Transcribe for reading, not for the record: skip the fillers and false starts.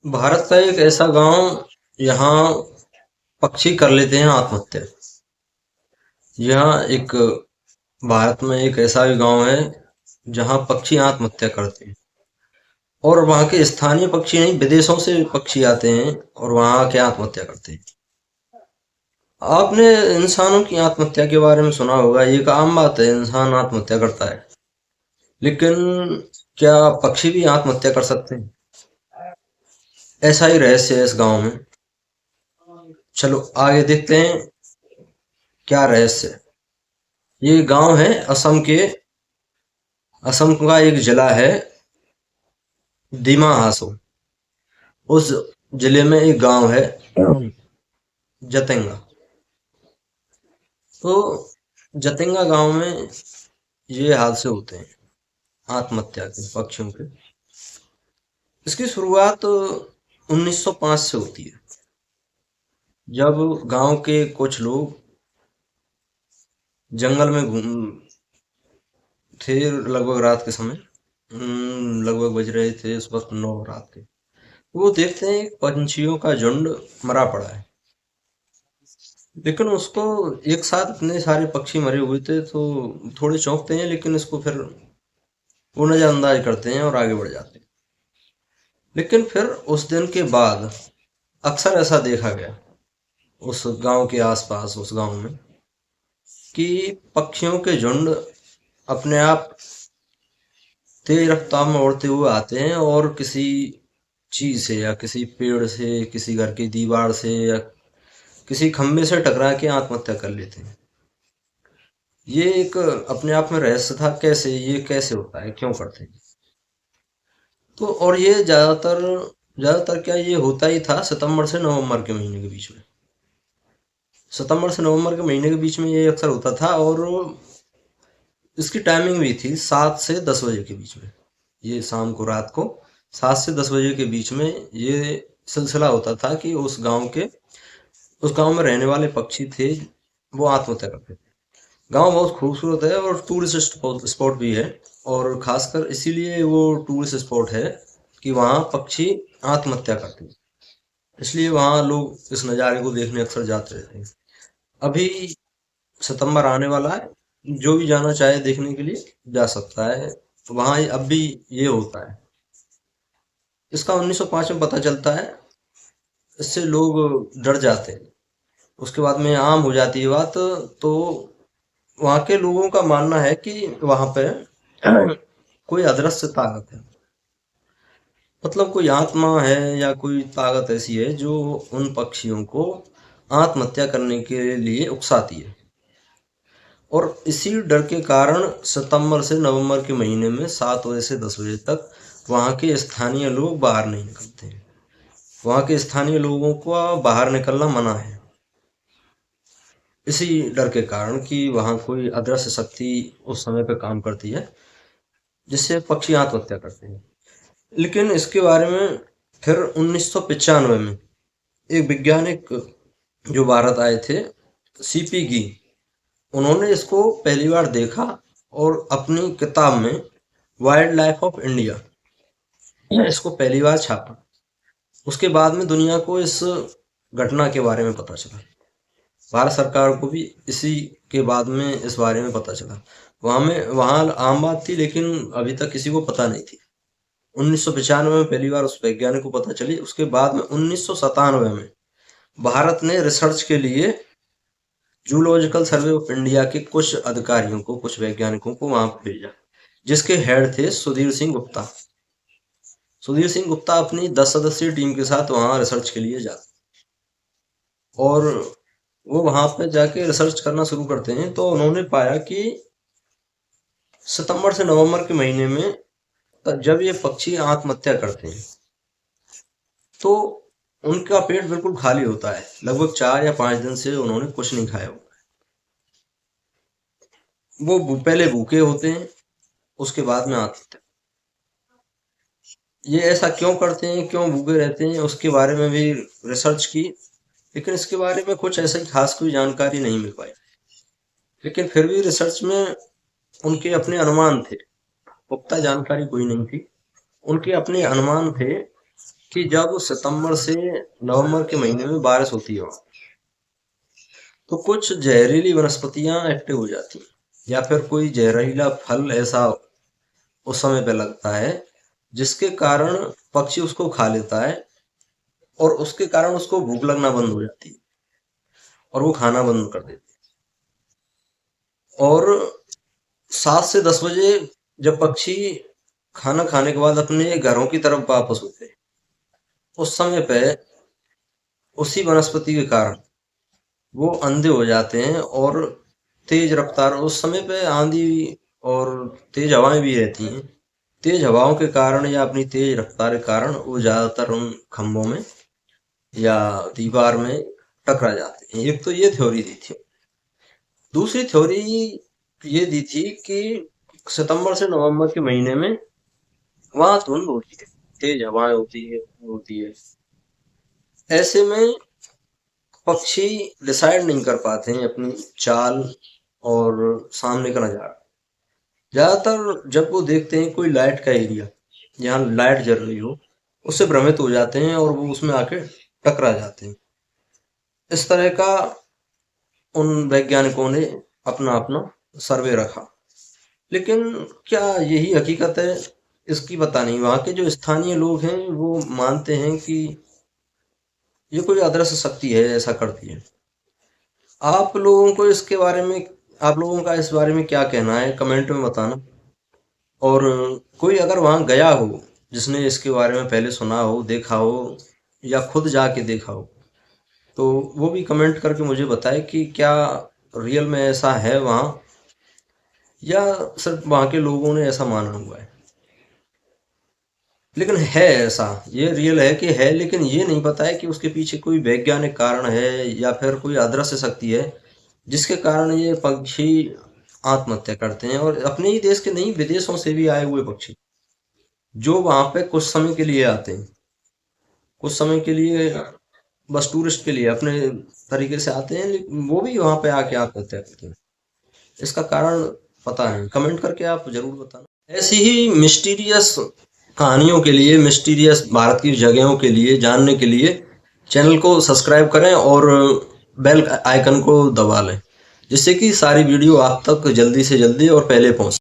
भारत का एक ऐसा गांव, यहाँ पक्षी कर लेते हैं आत्महत्या। यहाँ एक भारत में एक ऐसा भी गांव है जहाँ पक्षी आत्महत्या करते हैं। और वहाँ के स्थानीय पक्षी नहीं, विदेशों से पक्षी आते हैं और वहाँ आके आत्महत्या करते हैं। आपने इंसानों की आत्महत्या के बारे में सुना होगा, ये एक आम बात है, इंसान आत्महत्या करता है। लेकिन क्या पक्षी भी आत्महत्या कर सकते हैं? ऐसा ही रहस्य है इस गांव में। चलो आगे देखते हैं क्या रहस्य है। ये गांव है असम के। असम का एक जिला है दिमा हासो। उस जिले में एक गांव है जतेंगा। तो जतेंगा गांव में ये हादसे होते हैं आत्महत्या के, पक्षियों के। इसकी शुरुआत 1905 से होती है, जब गांव के कुछ लोग जंगल में घूम थे। लगभग रात के समय, लगभग बज रहे थे उस वक्त 9 रात के। वो देखते हैं एक पंछियों का झुंड मरा पड़ा है। लेकिन उसको एक साथ इतने सारे पक्षी मरे हुए थे तो थोड़े चौंकते हैं, लेकिन इसको फिर वो नजरअंदाज करते हैं और आगे बढ़ जाते हैं। लेकिन फिर उस दिन के बाद अक्सर ऐसा देखा गया उस गांव के आसपास, उस गांव में, कि पक्षियों के झुंड अपने आप तेज रफ्तार में उड़ते हुए आते हैं और किसी चीज से या किसी पेड़ से, किसी घर की दीवार से या किसी खंभे से टकरा के आत्महत्या कर लेते हैं। ये एक अपने आप में रहस्य था, कैसे ये कैसे होता है, क्यों करते हैं। तो और ये ज्यादातर ज्यादातर क्या, ये होता ही था सितंबर से नवंबर के महीने के बीच में। सितंबर से नवंबर के महीने के बीच में ये अक्सर होता था। और इसकी टाइमिंग भी थी 7 से 10 बजे के बीच में। ये शाम को, रात को 7 से 10 बजे के बीच में ये सिलसिला होता था कि उस गांव में रहने वाले पक्षी थे, वो आत्महत्या करते थे। गांव बहुत खूबसूरत है और टूरिस्ट स्पॉट भी है। और खासकर इसीलिए वो टूरिस्ट स्पॉट है कि वहाँ पक्षी आत्महत्या करते हैं। इसलिए वहाँ लोग इस नज़ारे को देखने अक्सर जाते रहते हैं। अभी सितंबर आने वाला है, जो भी जाना चाहे देखने के लिए जा सकता है। वहाँ अब भी ये होता है। इसका 1905 में पता चलता है। इससे लोग डर जाते हैं। उसके बाद में आम हो जाती है बात। तो वहाँ के लोगों का मानना है कि वहाँ पे कोई अदृश्य ताकत है, मतलब कोई आत्मा है या कोई ताकत ऐसी है जो उन पक्षियों को आत्महत्या करने के लिए उकसाती है। और इसी डर के कारण सितंबर से नवंबर के महीने में 7 बजे से 10 बजे तक वहाँ के स्थानीय लोग बाहर नहीं निकलते हैं। वहाँ के स्थानीय लोगों को बाहर निकलना मना है, इसी डर के कारण कि वहाँ कोई अदृश्य शक्ति उस समय पे काम करती है, जिससे पक्षी आत्महत्या करते हैं। लेकिन इसके बारे में फिर 1995 में एक वैज्ञानिक जो भारत आए थे, सीपी गी, उन्होंने इसको पहली बार देखा और अपनी किताब में वाइल्ड लाइफ ऑफ इंडिया इसको पहली बार छापा। उसके बाद में दुनिया को इस घटना के बारे में पता चला। भारत सरकार को भी इसी के बाद में इस बारे में पता चला। वहाँ आम बात थी, लेकिन अभी तक किसी को पता नहीं थी। 1995 में पहली बार उस वैज्ञानिक को पता चली। उसके बाद में 1997 में भारत ने रिसर्च के लिए जूलॉजिकल सर्वे ऑफ इंडिया के कुछ अधिकारियों को, कुछ वैज्ञानिकों को वहां पर भेजा, जिसके हेड थे सुधीर सिंह गुप्ता। सुधीर सिंह गुप्ता अपनी 10 सदस्यीय टीम के साथ वहां रिसर्च के लिए जाते, और वो वहां पे जाके रिसर्च करना शुरू करते हैं। तो उन्होंने पाया कि सितंबर से नवंबर के महीने में जब ये पक्षी आत्महत्या करते हैं तो उनका पेट बिल्कुल खाली होता है। लगभग 4 या 5 दिन से उन्होंने कुछ नहीं खाया होता है। वो पहले भूखे होते हैं, उसके बाद में आत्महत्या। ये ऐसा क्यों करते हैं, क्यों भूखे रहते हैं, उसके बारे में भी रिसर्च की। लेकिन इसके बारे में कुछ ऐसा खास कोई जानकारी नहीं मिल पाई। लेकिन फिर भी रिसर्च में उनके अपने अनुमान थे, पुख्ता जानकारी कोई नहीं थी। उनके अपने अनुमान थे कि जब सितंबर से नवंबर के महीने में बारिश होती है तो कुछ जहरीली वनस्पतियां एक्टिव हो जाती हैं या फिर कोई जहरीला फल ऐसा उस समय पे लगता है जिसके कारण पक्षी उसको खा लेता है और उसके कारण उसको भूख लगना बंद हो जाती है और वो खाना बंद कर देते हैं। और 7 से 10 बजे जब पक्षी खाना खाने के बाद अपने घरों की तरफ वापस होते हैं उस समय पे उसी वनस्पति के कारण वो अंधे हो जाते हैं और तेज रफ्तार उस समय पे आंधी और तेज हवाएं भी रहती हैं। तेज हवाओं के कारण या अपनी तेज रफ्तार के कारण वो ज्यादातर उन खंभों में या दीवार में टकरा जाते हैं। एक तो ये थ्योरी दी थी। दूसरी थ्योरी ये दी थी कि सितंबर से नवंबर के महीने में वहां धुंध होती है, तेज हवाएं होती है। ऐसे में पक्षी डिसाइड नहीं कर पाते हैं अपनी चाल और सामने का नजारा। ज्यादातर जब वो देखते हैं कोई लाइट का एरिया जहाँ लाइट जल रही हो उससे भ्रमित हो जाते हैं और वो उसमें आके टकरा जाते हैं। इस तरह का उन वैज्ञानिकों ने अपना अपना सर्वे रखा, लेकिन क्या यही हकीकत है इसकी पता नहीं। वहाँ के जो स्थानीय लोग हैं वो मानते हैं कि ये कोई अदृश्य शक्ति है ऐसा करती है। आप लोगों को इसके बारे में आप लोगों का इस बारे में क्या कहना है कमेंट में बताना। और कोई अगर वहाँ गया हो जिसने इसके बारे में पहले सुना हो, देखा हो या खुद जाके देखा हो तो वो भी कमेंट करके मुझे बताए कि क्या रियल में ऐसा है वहाँ या सिर्फ वहाँ के लोगों ने ऐसा माना हुआ है। लेकिन है ऐसा, ये रियल है कि है, लेकिन ये नहीं पता है कि उसके पीछे कोई वैज्ञानिक कारण है या फिर कोई अदृश्य शक्ति है जिसके कारण ये पक्षी आत्महत्या करते हैं। और अपने ही देश के नहीं, विदेशों से भी आए हुए पक्षी जो वहां पे कुछ समय के लिए आते हैं, कुछ समय के लिए बस टूरिस्ट के लिए अपने तरीके से आते हैं, लेकिन वो भी वहां पे आके आत्महत्या करते हैं। इसका कारण पता नहीं, कमेंट करके आप जरूर बताना। ऐसी ही मिस्टीरियस कहानियों के लिए, मिस्टीरियस भारत की जगहों के लिए जानने के लिए चैनल को सब्सक्राइब करें और बेल आइकन को दबा लें जिससे कि सारी वीडियो आप तक जल्दी से जल्दी और पहले पहुंचे।